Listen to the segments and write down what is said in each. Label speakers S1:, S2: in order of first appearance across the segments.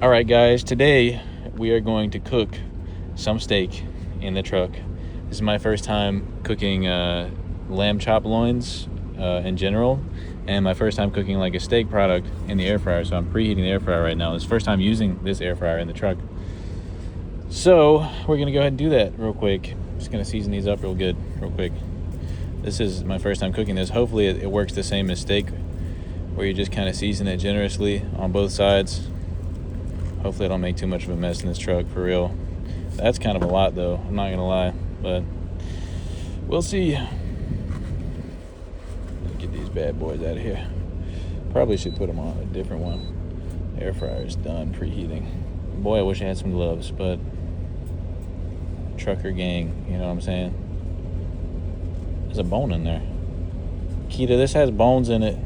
S1: All right, guys, today we are going to cook some steak in the truck. This is my first time cooking lamb chop loins in general, and my first time cooking like a steak product in the air fryer. So I'm preheating the air fryer right now. It's the first time using this air fryer in the truck. So we're gonna go ahead and do that real quick. Just gonna season these up real good, real quick. This is my first time cooking this. Hopefully it works the same as steak, where you just kind of season it generously on both sides. Hopefully I don't make too much of a mess in this truck, for real. That's kind of a lot though, I'm not gonna lie, but we'll see. Let's get these bad boys out of here. Probably should put them on a different one. Air fryer's done preheating. Boy, I wish I had some gloves, but trucker gang, you know what I'm saying? There's a bone in there. Keita, this has bones in it.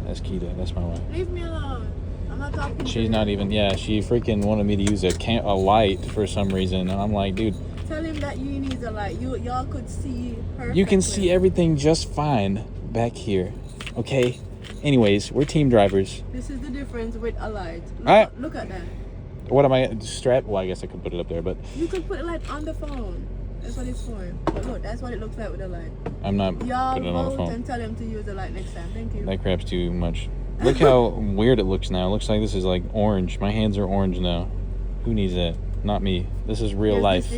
S1: That's Keita, that's my wife.
S2: Leave me alone. I'm not talking.
S1: She's not even, she freaking wanted me to use a light for some reason. And I'm like, dude.
S2: Tell him that you need a light. Y'all could see perfectly.
S1: You can see everything just fine back here, okay? Anyways, we're team drivers.
S2: This is the difference with a light. Look at that.
S1: What am I, strap? Well, I guess I could put it up there, but.
S2: You could put a light on the phone. That's what it's for. But look, that's what it looks like with a light.
S1: I'm not putting it on the phone.
S2: And tell him to use the light next time. Thank you.
S1: That crap's too much. Look how weird it looks now. It looks like this is like orange. My hands are orange now. Who needs that? Not me. This is real life.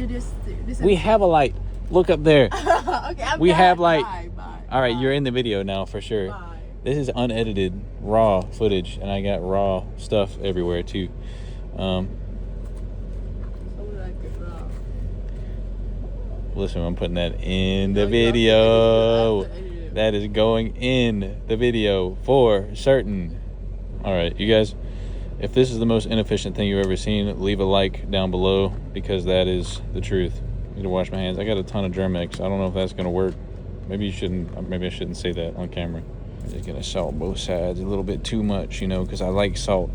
S1: We have a light. Look up there.
S2: Okay,
S1: we have light.
S2: Bye.
S1: All right, you're in the video now for sure.
S2: Bye.
S1: This is unedited, raw footage, and I got raw stuff everywhere too. Listen, I'm putting that in the video. That is going in the video for certain. All right, you guys, if this is the most inefficient thing you've ever seen, leave a like down below, because that is the truth. I need to wash my hands. I got a ton of Germ-X. I don't know if that's gonna work. Maybe I shouldn't say that on camera. I'm just gonna salt both sides a little bit too much, you know, because I like salt.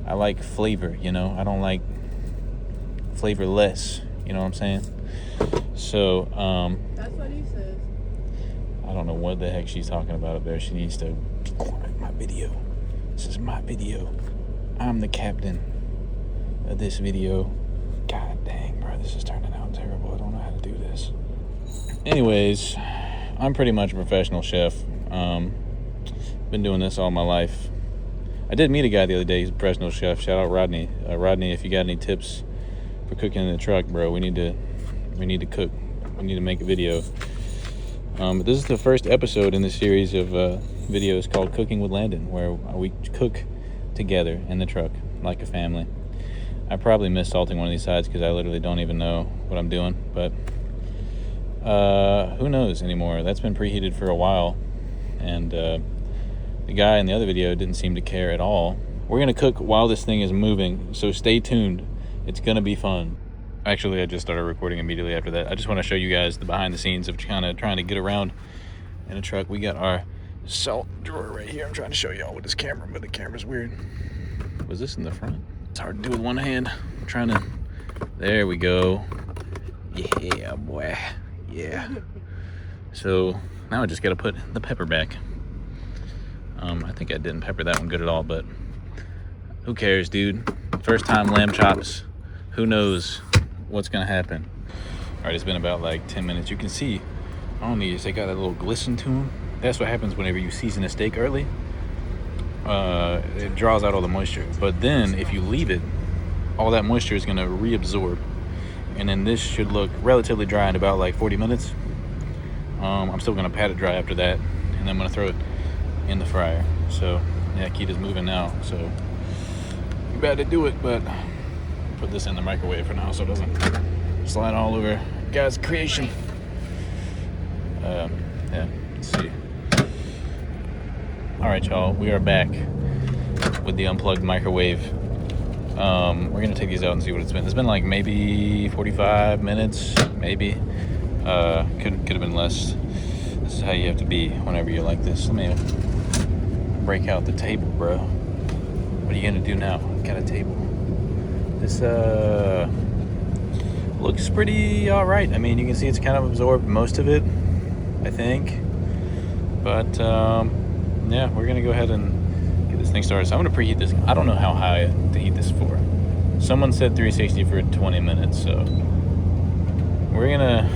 S1: I like flavor, you know. I don't like flavorless, you know what I'm saying? So,
S2: that's what he says.
S1: I don't know what the heck she's talking about up there. She needs to be quiet. My video. This is my video. I'm the captain of this video. God dang, bro, this is turning out terrible. I don't know how to do this. Anyways, I'm pretty much a professional chef. Been doing this all my life. I did meet a guy the other day. He's a professional chef. Shout out Rodney. Rodney, if you got any tips for cooking in the truck, bro, we need to cook. We need to make a video. But this is the first episode in the series of videos called Cooking with Landon, where we cook together in the truck like a family. I probably missed salting one of these sides because I literally don't even know what I'm doing, but who knows anymore. That's been preheated for a while, and the guy in the other video didn't seem to care at all. We're gonna cook while this thing is moving, so stay tuned. It's gonna be fun. Actually, I just started recording immediately after that. I just want to show you guys the behind the scenes of kind of trying to get around in a truck. We got our salt drawer right here. I'm trying to show y'all with this camera, but the camera's weird. Was this in the front? It's hard to do with one hand. I'm trying to, there we go. Yeah, boy, yeah. So now I just got to put the pepper back. I think I didn't pepper that one good at all, but who cares, dude? First time lamb chops. Who knows what's gonna happen? All right, it's been about like 10 minutes. You can see on these, they got a little glisten to them. That's what happens whenever you season a steak early. It draws out all the moisture. But then if you leave it, all that moisture is gonna reabsorb. And then this should look relatively dry in about like 40 minutes. I'm still gonna pat it dry after that, and then I'm gonna throw it in the fryer. So yeah, Keita's moving now, so I'm about to do it, but put this in the microwave for now so it doesn't slide all over God's creation. Yeah, let's see. All right, y'all, we are back with the unplugged microwave. We're gonna take these out and see what it's been. It's been like maybe 45 minutes, maybe. Could have been less. This is how you have to be whenever you're like this. Let me break out the table, bro. What are you gonna do now? Got a table. This looks pretty all right. I mean, you can see it's kind of absorbed most of it, I think. But yeah, we're gonna go ahead and get this thing started. So I'm gonna preheat this. I don't know how high to heat this for. Someone said 360 for 20 minutes, so we're gonna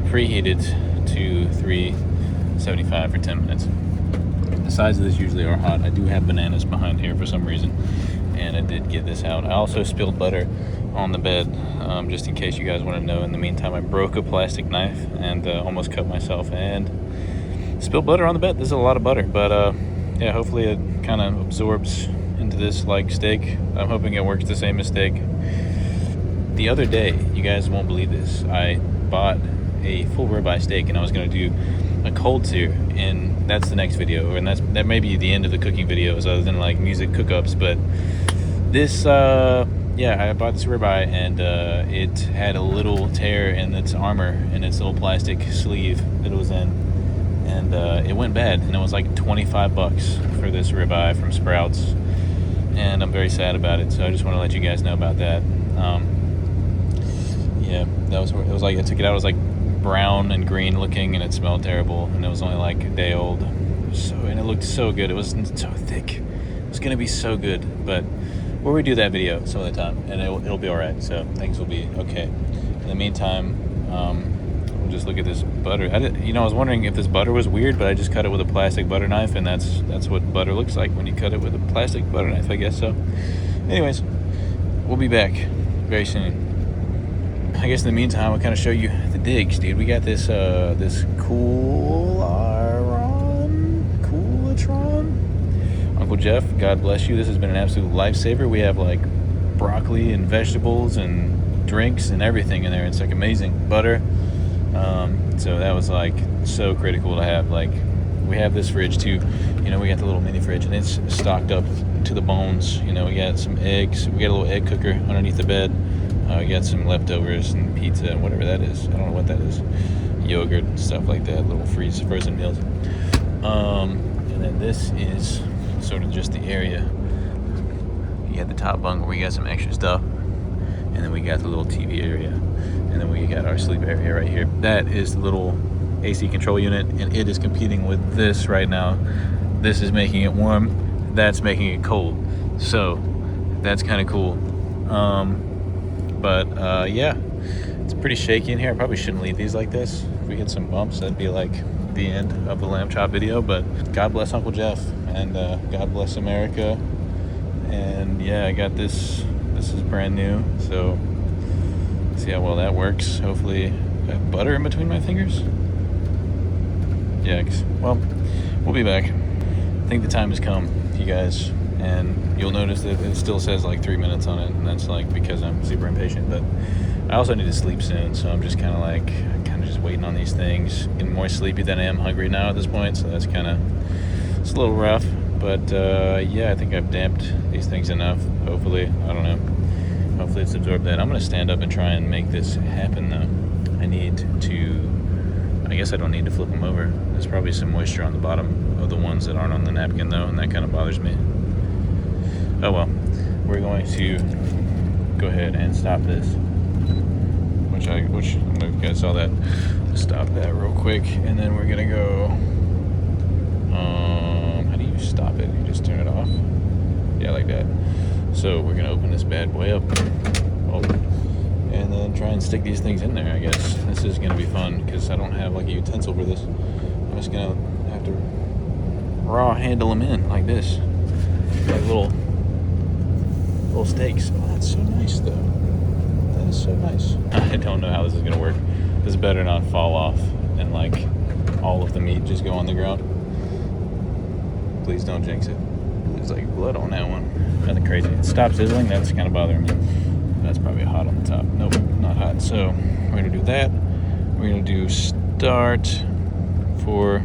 S1: preheat it to 375 for 10 minutes. The sides of this usually are hot. I do have bananas behind here for some reason, and I did get this out. I also spilled butter on the bed, just in case you guys want to know. In the meantime, I broke a plastic knife and almost cut myself and spilled butter on the bed. This is a lot of butter, but yeah, hopefully it kind of absorbs into this like steak. I'm hoping it works the same as steak. The other day, you guys won't believe this, I bought a full ribeye steak, and I was going to do a cold sear, and that's the next video, and that may be the end of the cooking videos other than like music cook-ups. But this yeah, I bought this ribeye, and it had a little tear in its armor, in its little plastic sleeve that it was in, and it went bad, and it was like 25 bucks for this ribeye from Sprouts, and I'm very sad about it. So I just want to let you guys know about that. Yeah, it was like, I took it out, it was like brown and green looking, and it smelled terrible, and it was only like a day old. And it looked so good. It wasn't so thick. It was gonna be so good, but we'll redo that video some other time, and it'll be all right. So things will be okay. In the meantime, we'll just look at this butter. I was wondering if this butter was weird, but I just cut it with a plastic butter knife, and that's what butter looks like when you cut it with a plastic butter knife, I guess. So anyways, we'll be back very soon. I guess in the meantime, I'll kind of show you the digs, dude. We got this Coolatron. Uncle Jeff, God bless you. This has been an absolute lifesaver. We have like broccoli and vegetables and drinks and everything in there. It's like amazing. Butter. So that was like so critical to have. Like, we have this fridge too. We got the little mini fridge, and it's stocked up to the bones. We got some eggs. We got a little egg cooker underneath the bed. We got some leftovers and pizza and whatever that is. I don't know what that is. Yogurt and stuff like that. Little frozen meals. And then this is sort of just the area. You got the top bunk where we got some extra stuff. And then we got the little TV area. And then we got our sleep area right here. That is the little AC control unit, and it is competing with this right now. This is making it warm. That's making it cold. So that's kind of cool. But yeah, it's pretty shaky in here. I probably shouldn't leave these like this. If we hit some bumps, that'd be like the end of the lamb chop video. But God bless Uncle Jeff, and God bless America. And yeah, I got this. This is brand new, so see how well that works. Hopefully I have butter in between my fingers. Yeah, well, we'll be back. I think the time has come, you guys. And you'll notice that it still says like 3 minutes on it, and that's like because I'm super impatient. But I also need to sleep soon, so I'm just kind of just waiting on these things. Getting more sleepy than I am hungry now at this point, so that's it's a little rough. But yeah, I think I've damped these things enough. Hopefully, I don't know. Hopefully it's absorbed that. I'm gonna stand up and try and make this happen though. I guess I don't need to flip them over. There's probably some moisture on the bottom of the ones that aren't on the napkin though, and that kind of bothers me. Oh well, we're going to go ahead and stop this. Which I don't know if you guys saw that. Stop that real quick, and then we're gonna go. How do you stop it? You just turn it off. Yeah, like that. So we're gonna open this bad boy up. Oh, and then try and stick these things in there. I guess this is gonna be fun because I don't have like a utensil for this. I'm just gonna have to raw handle them in like this, like little steaks. Oh, that's so nice though. That is so nice. I don't know how this is gonna work. This better not fall off and like all of the meat just go on the ground. Please don't jinx it. There's like blood on that one. Nothing crazy. It stopped sizzling. That's kind of bothering me. That's probably hot on the top. Nope, not hot. So we're gonna do that. We're gonna do start for,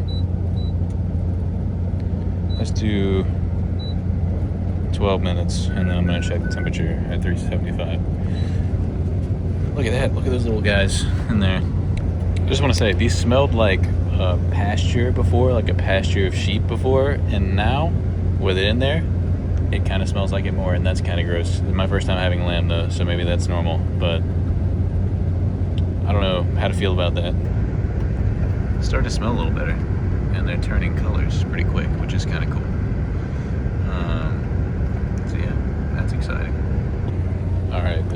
S1: let's do 12 minutes, and then I'm gonna check the temperature at 375. Look at that. Look at those little guys in there. I just want to say, these smelled like pasture before, like a pasture of sheep before, and now with it in there, it kind of smells like it more, and that's kind of gross. It's my first time having lamb though, so maybe that's normal, but I don't know how to feel about that. It's starting to smell a little better, and they're turning colors pretty quick, which is kind of cool.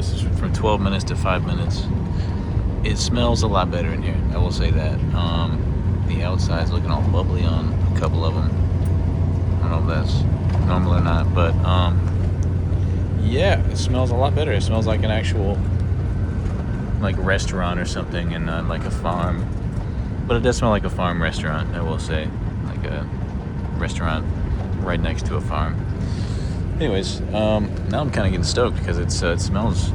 S1: this is from 12 minutes to 5 minutes. It smells a lot better in here, I will say that. The outside's looking all bubbly on a couple of them. I don't know if that's normal or not, but yeah, it smells a lot better. It smells like an actual like restaurant or something, and not like a farm. But it does smell like a farm restaurant, I will say, like a restaurant right next to a farm. Anyways, now I'm kind of getting stoked because it smells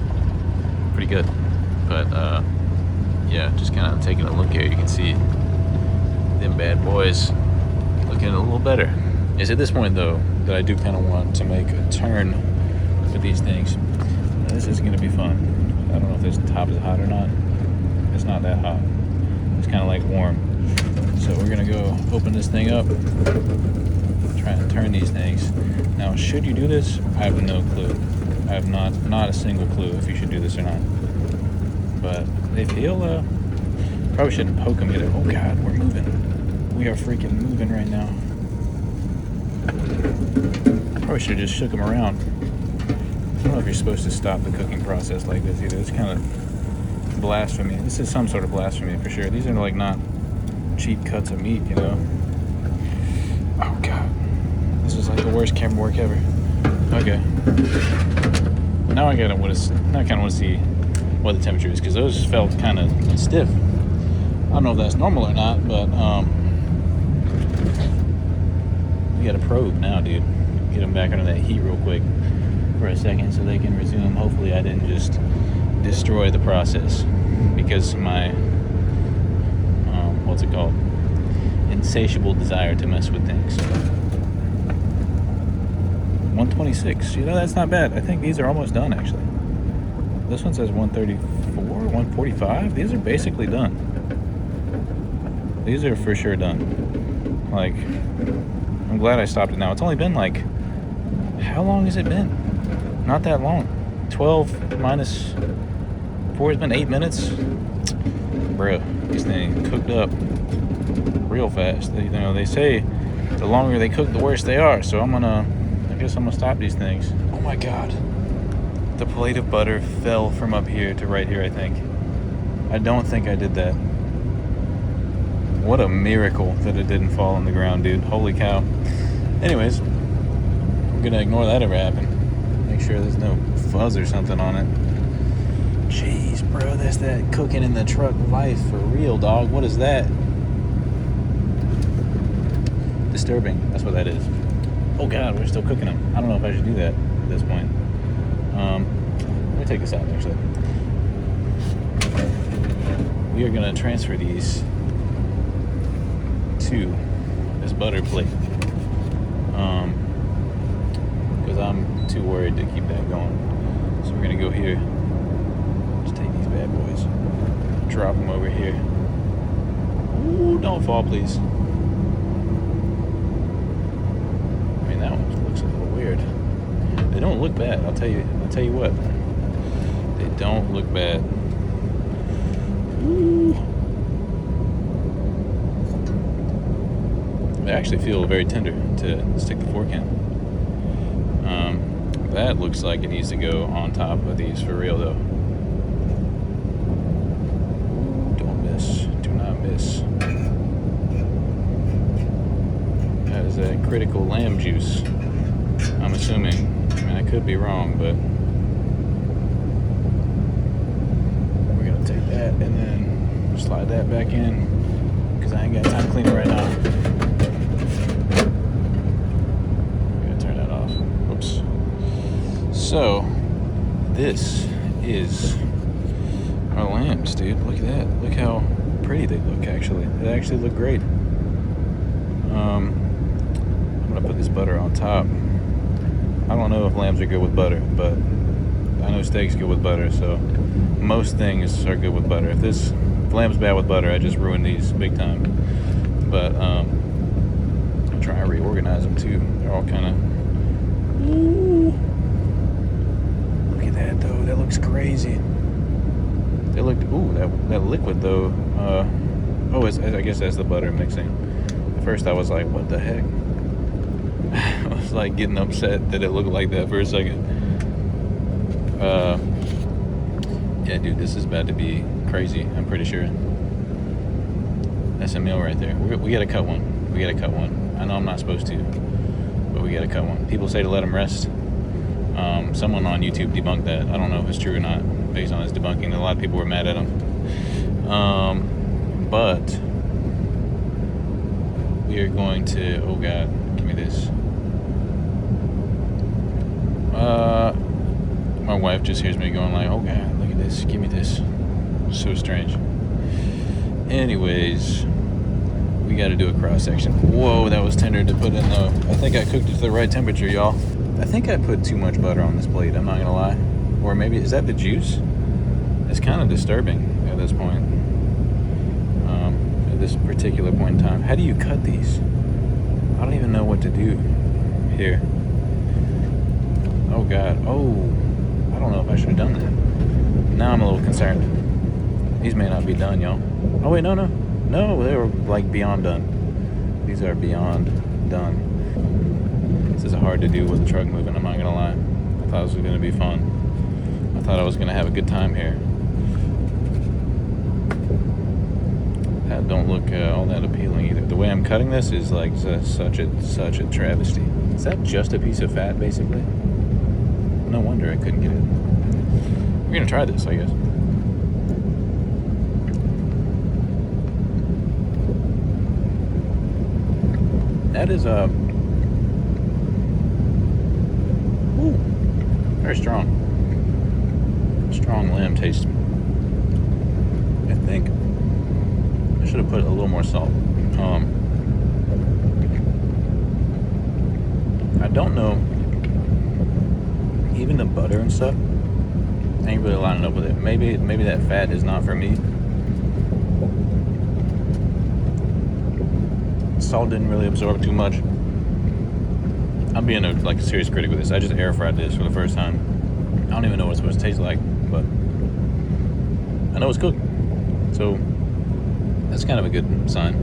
S1: pretty good. But yeah, just kind of taking a look here, you can see them bad boys looking a little better. It's at this point though that I do kind of want to make a turn with these things. This is going to be fun. I don't know if this top is hot or not. It's not that hot. It's kind of like warm. So we're going to go open this thing up, try and turn these things. Now, should you do this? I have no clue. I have not a single clue if you should do this or not. But they feel, probably shouldn't poke them either. Oh God, we're moving. We are freaking moving right now. Probably should have just shook them around. I don't know if you're supposed to stop the cooking process like this either. It's kind of blasphemy. This is some sort of blasphemy for sure. These are like not cheap cuts of meat, you know. Oh God, this is like the worst camera work ever. Okay, now I kind of want to see what the temperature is, because those felt kind of stiff. I don't know if that's normal or not, but we got a probe now, dude. Get them back under that heat real quick for a second so they can resume. Hopefully I didn't just destroy the process because my what's it called, insatiable desire to mess with things. 126, you know, that's not bad. I think these are almost done actually. This one says 134, 145. These are basically done. These are for sure done. Like, I'm glad I stopped it now. It's only been like, how long has it been? Not that long. 12 minus 4 has been 8 minutes. Bruh, these things cooked up real fast. They say the longer they cook, the worse they are. So I guess I'm gonna stop these things. Oh my God. The plate of butter fell from up here to right here, I think. I don't think I did that. What a miracle that it didn't fall on the ground, dude. Holy cow. Anyways, we're gonna ignore that ever happened. Make sure there's no fuzz or something on it. Jeez, bro, that's that cooking in the truck life for real, dog. What is that? Disturbing. That's what that is. Oh God, we're still cooking them. I don't know if I should do that at this point. Let me take this out, actually. We are gonna transfer these to this butter plate. Because I'm too worried to keep that going. So we're gonna go here. Just take these bad boys. Drop them over here. Ooh, don't fall, please. I mean, that one looks a little weird. They don't look bad. I'll tell you what. They don't look bad. Ooh. They actually feel very tender to stick the fork in. That looks like it needs to go on top of these for real, though. Ooh, don't miss. Do not miss. That is that critical lamb juice, I'm assuming. I mean, I could be wrong, but we're gonna take that and then slide that back in, because I ain't got time to clean it right now. Gotta turn that off. Whoops. So, this is our lambs, dude. Look at that. Look how pretty they look, actually. They actually look great. I'm gonna put this butter on top. I don't know if lambs are good with butter, but I know steak's good with butter, so most things are good with butter. If lamb's bad with butter, I just ruined these big time. But I'm trying to reorganize them too. They're all kind of. Look at that though. That looks crazy. They look. Ooh, that liquid though. I guess that's the butter mixing. At first I was like, what the heck? I was like getting upset that it looked like that for a second. Yeah, dude, this is about to be crazy. I'm pretty sure. That's a meal right there. We gotta cut one. We gotta cut one. I know I'm not supposed to, but we gotta cut one. People say to let him rest. Someone on YouTube debunked that. I don't know if it's true or not, based on his debunking. A lot of people were mad at him. But we are going to. Oh God, give me this. My wife just hears me going like, "Oh God, look at this. Give me this." So strange. Anyways, we got to do a cross section. Whoa, that was tender to put in though. I think I cooked it to the right temperature, y'all. I think I put too much butter on this plate. I'm not gonna lie. Or maybe is that the juice? It's kind of disturbing at this point. At this particular point in time. How do you cut these? I don't even know what to do here. Oh God. Oh, I don't know if I should have done that. Now I'm a little concerned. These may not be done, y'all. Oh wait, no, they were like beyond done. These are beyond done. This is hard to do with the truck moving, I'm not gonna lie. I thought this was gonna be fun. I thought I was gonna have a good time here. That don't look all that appealing either. The way I'm cutting this is like such a travesty. Is that just a piece of fat, basically? No wonder I couldn't get it. We're gonna try this, I guess. That is very strong lamb taste. I think I should have put a little more salt. I don't know, even the butter and stuff ain't really lining up with it. Maybe that fat is not for me. Salt didn't really absorb too much. I'm being a serious critic with this. I just air fried this for the first time. I don't even know what it's supposed to taste like, but I know it's cooked. So that's kind of a good sign.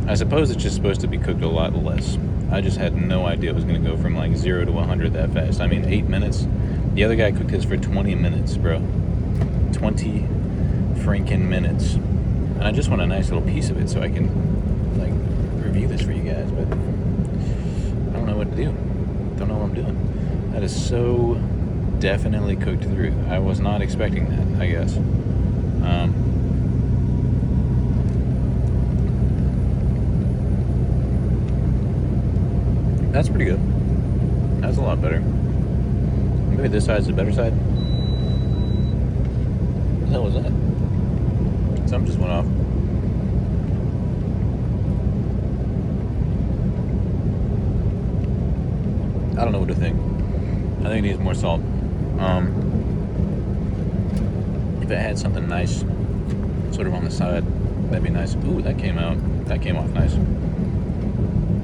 S1: I suppose it's just supposed to be cooked a lot less. I just had no idea it was going to go from 0 to 100 that fast. I mean, 8 minutes. The other guy cooked this for 20 minutes, bro. 20 freaking minutes. And I just want a nice little piece of it so I can review this for you guys, but I don't know what to do. Don't know what I'm doing. That is so definitely cooked through. I was not expecting that, I guess. That's pretty good. That's a lot better. Maybe this side's the better side. What the hell was that? Something just went off. I don't know what to think. I think it needs more salt. If it had something nice sort of on the side, that'd be nice. Ooh, that came off nice.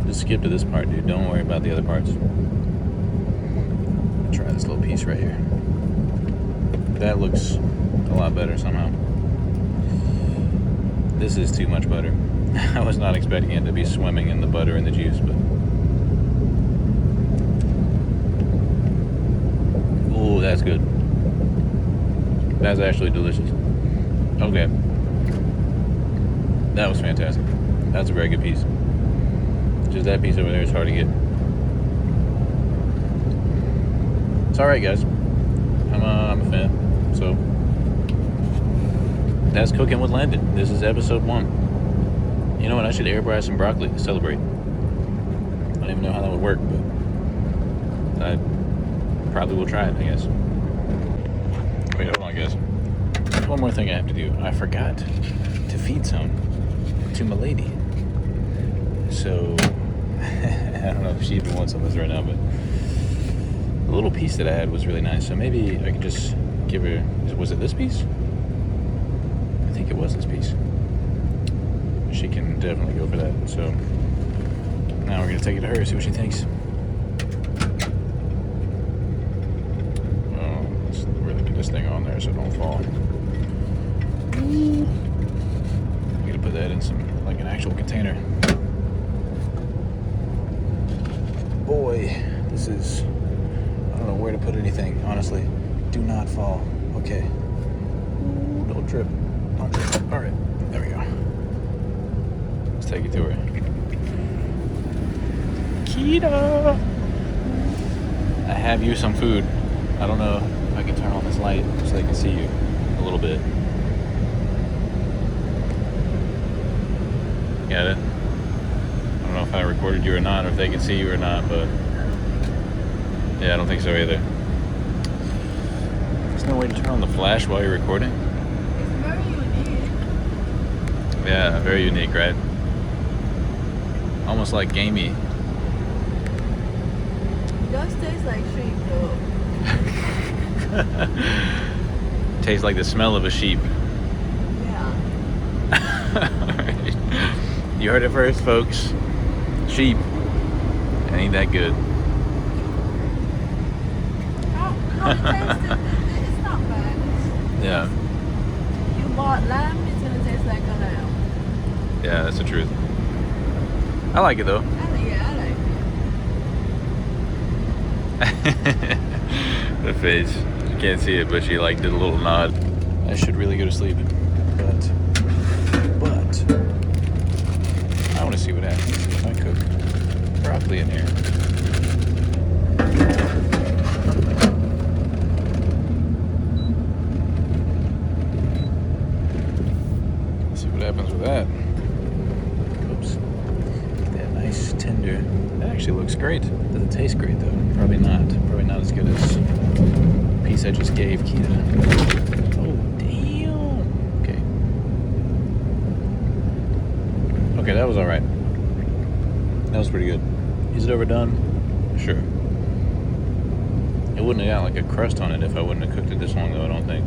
S1: Just skip to this part, dude. Don't worry about the other parts. Try this little piece right here. That looks a lot better somehow. This is too much butter. I was not expecting it to be swimming in the butter and the juice, but ooh, that's good. That's actually delicious. Okay. That was fantastic. That's a very good piece. Just that piece over there is hard to get. It's alright, guys. I'm a fan. So, that's Cooking with Landon. This is episode 1. You know what? I should air fry some broccoli to celebrate. I don't even know how that would work, but I probably will try it, I guess. Wait, hold on, guys. There's one more thing I have to do. I forgot to feed some to my lady. So, I don't know if she even wants some of this right now, but the little piece that I had was really nice. So maybe I could just give her, was it this piece? I think it was this piece. She can definitely go for that. So, now we're going to take it to her, see what she thinks. This thing on there so it don't fall. I'm gonna put that in some an actual container. Boy, this is, I don't know where to put anything, honestly. Do not fall. Okay. Don't trip. Don't trip. All right, there we go. Let's take it to her. Kita! I have you some food. I don't know if I can turn on this light so they can see you a little bit. Got it? I don't know if I recorded you or not, or if they can see you or not, but yeah, I don't think so either. There's no way to turn on the flash while you're recording?
S2: It's very unique.
S1: Yeah, very unique, right? Almost like gamey.
S2: It does taste like sheep though.
S1: Tastes like the smell of a sheep.
S2: Yeah.
S1: Alright. You heard it first, folks. Sheep. It ain't that good.
S2: Oh, no, it tastes, it's not bad.
S1: Yeah.
S2: You bought lamb, it's gonna taste like a lamb.
S1: Yeah, that's the truth. I like it though.
S2: I like it.
S1: The face. You can't see it, but she like did a little nod. I should really go to sleep. But I want to see what happens if I cook broccoli in here. Let's see what happens with that. Oops. That nice tender. That actually looks great. Does it taste great though? Probably not. Probably not as good as the piece I just gave Kita. Oh damn. Okay. Okay, that was alright. That was pretty good. Is it overdone? Sure. It wouldn't have got like a crust on it if I wouldn't have cooked it this long though, I don't think.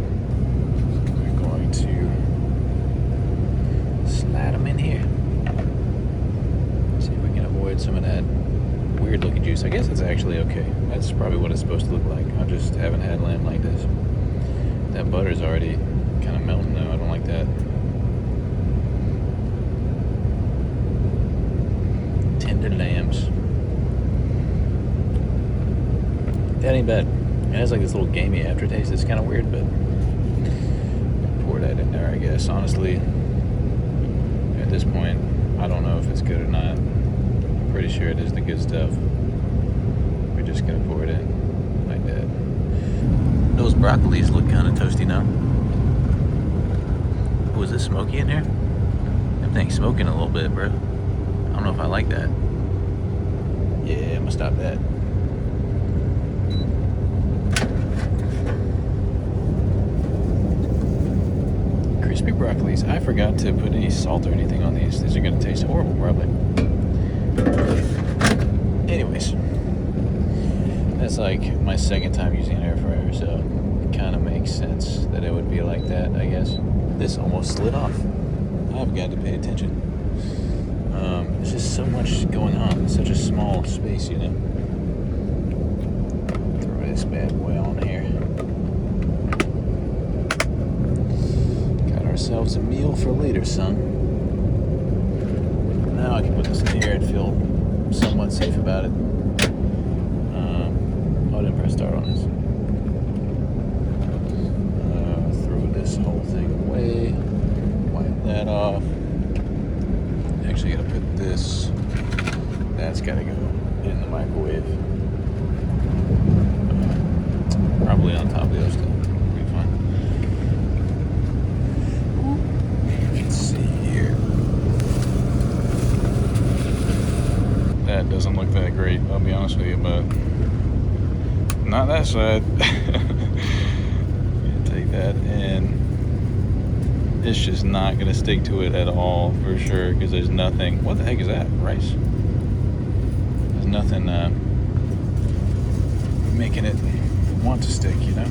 S1: We're going to slide them in here. See if we can avoid some of that weird looking juice. I guess it's actually okay. That's probably what it's supposed to look like. I just haven't had lamb like this. That butter's already kind of melting though. I don't like that. Tender lambs. That ain't bad. It has like this little gamey aftertaste. It's kind of weird, but pour that in there, I guess. Honestly, at this point, I don't know if it's good or not. I'm pretty sure it is the good stuff. We're just gonna pour it in like that. Those broccolis look kind of toasty now. Oh, is this smoky in here? That thing's smoking a little bit, bro. I don't know if I like that. Yeah, I'm gonna stop that. Crispy broccolis. I forgot to put any salt or anything on these. These are gonna taste horrible, probably. Anyways, that's like my second time using an air fryer, so it kind of makes sense that it would be like that, I guess. This almost slid off. I've got to pay attention. There's just so much going on. It's such a small space, you know. Throw this bad boy on here. Got ourselves a meal for later, son. Now I can put this in here and feel somewhat safe about it. I didn't press start on this. Throw this whole thing away. Wipe that off. Actually gotta put this. That's gotta go in the microwave. Probably on top of the other stuff. Be fine. Let's see here. That doesn't look that great, I'll be honest with you, but not that side. Take that in. It's just not gonna stick to it at all for sure, because there's nothing. What the heck is that? Rice? There's nothing making it want to stick, you know?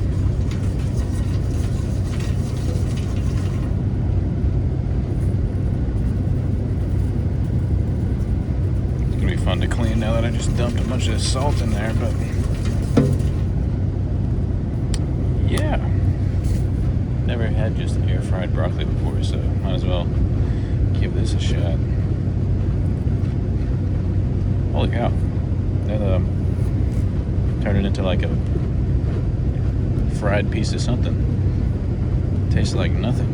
S1: It's gonna be fun to clean now that I just dumped a bunch of salt in there, but yeah. Never had just air fried broccoli before, so might as well give this a shot. Holy cow. That turned it into like a fried piece of something. Tastes like nothing.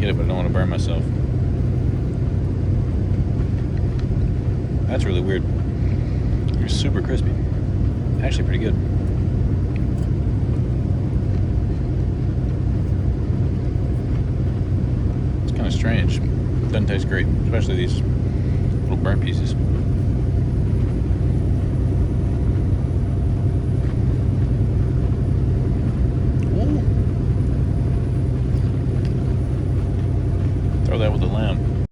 S1: get it, but I don't want to burn myself. That's really weird. You're super crispy. Actually pretty good. It's kind of strange. Doesn't taste great, especially these little burnt pieces.